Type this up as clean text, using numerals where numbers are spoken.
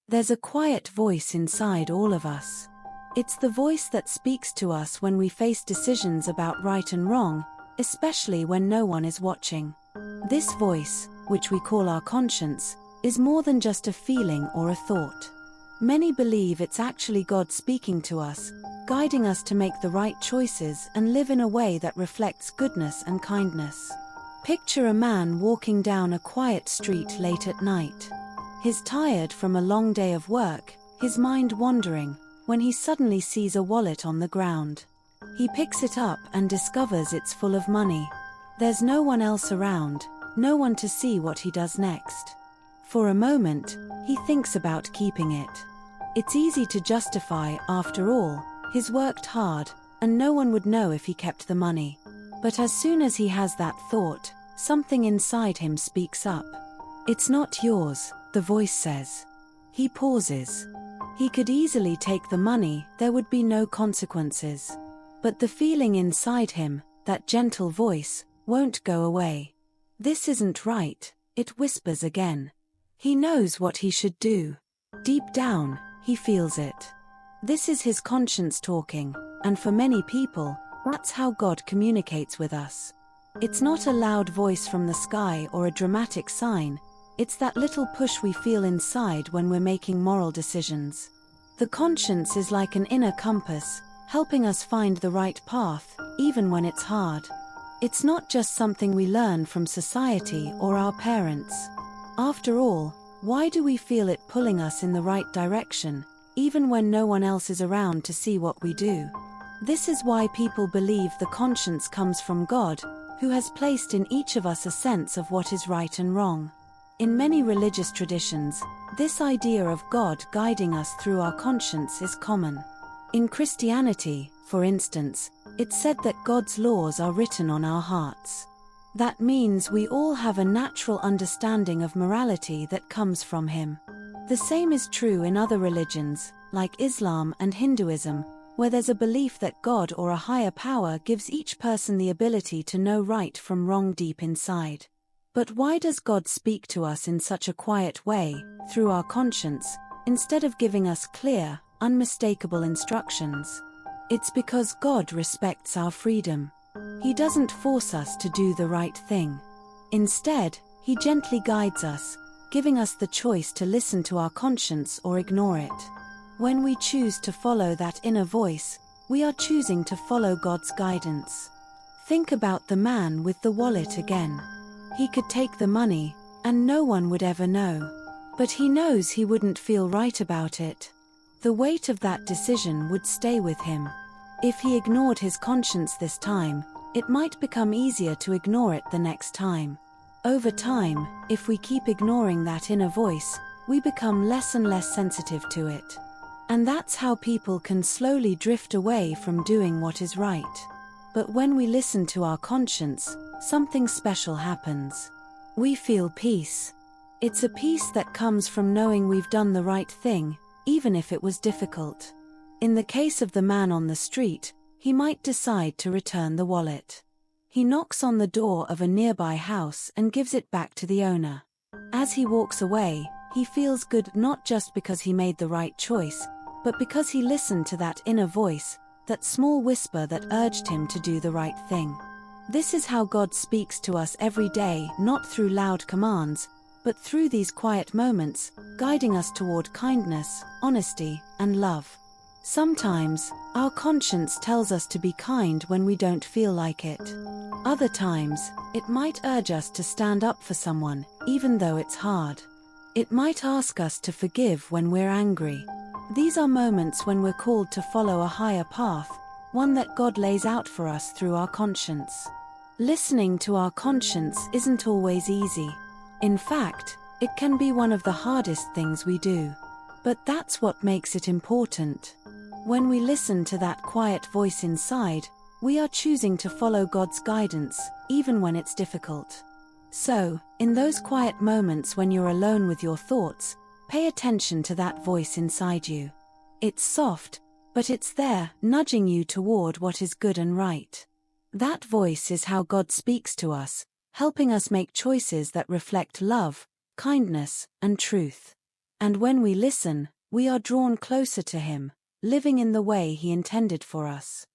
There's a quiet voice inside all of us. It's the voice that speaks to us when we face decisions about right and wrong, especially when no one is watching. This voice, which we call our conscience, is more than just a feeling or a thought. Many believe it's actually God speaking to us, guiding us to make the right choices and live in a way that reflects goodness and kindness. Picture a man walking down a quiet street late at night. He's tired from a long day of work, his mind wandering, when he suddenly sees a wallet on the ground. He picks it up and discovers it's full of money. There's no one else around, no one to see what he does next. For a moment, he thinks about keeping it. It's easy to justify, after all, he's worked hard, and no one would know if he kept the money. But as soon as he has that thought, something inside him speaks up. "It's not yours," the voice says. He pauses. He could easily take the money, there would be no consequences. But the feeling inside him, that gentle voice, won't go away. "This isn't right," it whispers again. He knows what he should do. Deep down, he feels it. This is his conscience talking, and for many people, that's how God communicates with us. It's not a loud voice from the sky or a dramatic sign. It's that little push we feel inside when we're making moral decisions. The conscience is like an inner compass, helping us find the right path, even when it's hard. It's not just something we learn from society or our parents. After all, why do we feel it pulling us in the right direction, even when no one else is around to see what we do? This is why people believe the conscience comes from God, who has placed in each of us a sense of what is right and wrong. In many religious traditions, this idea of God guiding us through our conscience is common. In Christianity, for instance, it's said that God's laws are written on our hearts. That means we all have a natural understanding of morality that comes from Him. The same is true in other religions, like Islam and Hinduism, where there's a belief that God or a higher power gives each person the ability to know right from wrong deep inside. But why does God speak to us in such a quiet way, through our conscience, instead of giving us clear, unmistakable instructions? It's because God respects our freedom. He doesn't force us to do the right thing. Instead, He gently guides us, giving us the choice to listen to our conscience or ignore it. When we choose to follow that inner voice, we are choosing to follow God's guidance. Think about the man with the wallet again. He could take the money, and no one would ever know. But he knows he wouldn't feel right about it. The weight of that decision would stay with him. If he ignored his conscience this time, it might become easier to ignore it the next time. Over time, if we keep ignoring that inner voice, we become less and less sensitive to it. And that's how people can slowly drift away from doing what is right. But when we listen to our conscience, something special happens. We feel peace. It's a peace that comes from knowing we've done the right thing, even if it was difficult. In the case of the man on the street, he might decide to return the wallet. He knocks on the door of a nearby house and gives it back to the owner. As he walks away, he feels good not just because he made the right choice, but because he listened to that inner voice, that small whisper that urged him to do the right thing. This is how God speaks to us every day, not through loud commands, but through these quiet moments, guiding us toward kindness, honesty, and love. Sometimes, our conscience tells us to be kind when we don't feel like it. Other times, it might urge us to stand up for someone, even though it's hard. It might ask us to forgive when we're angry. These are moments when we're called to follow a higher path, one that God lays out for us through our conscience. Listening to our conscience isn't always easy. In fact, it can be one of the hardest things we do. But that's what makes it important. When we listen to that quiet voice inside, we are choosing to follow God's guidance, even when it's difficult. So, in those quiet moments when you're alone with your thoughts, pay attention to that voice inside you. It's soft, but it's there, nudging you toward what is good and right. That voice is how God speaks to us, helping us make choices that reflect love, kindness, and truth. And when we listen, we are drawn closer to Him, living in the way He intended for us.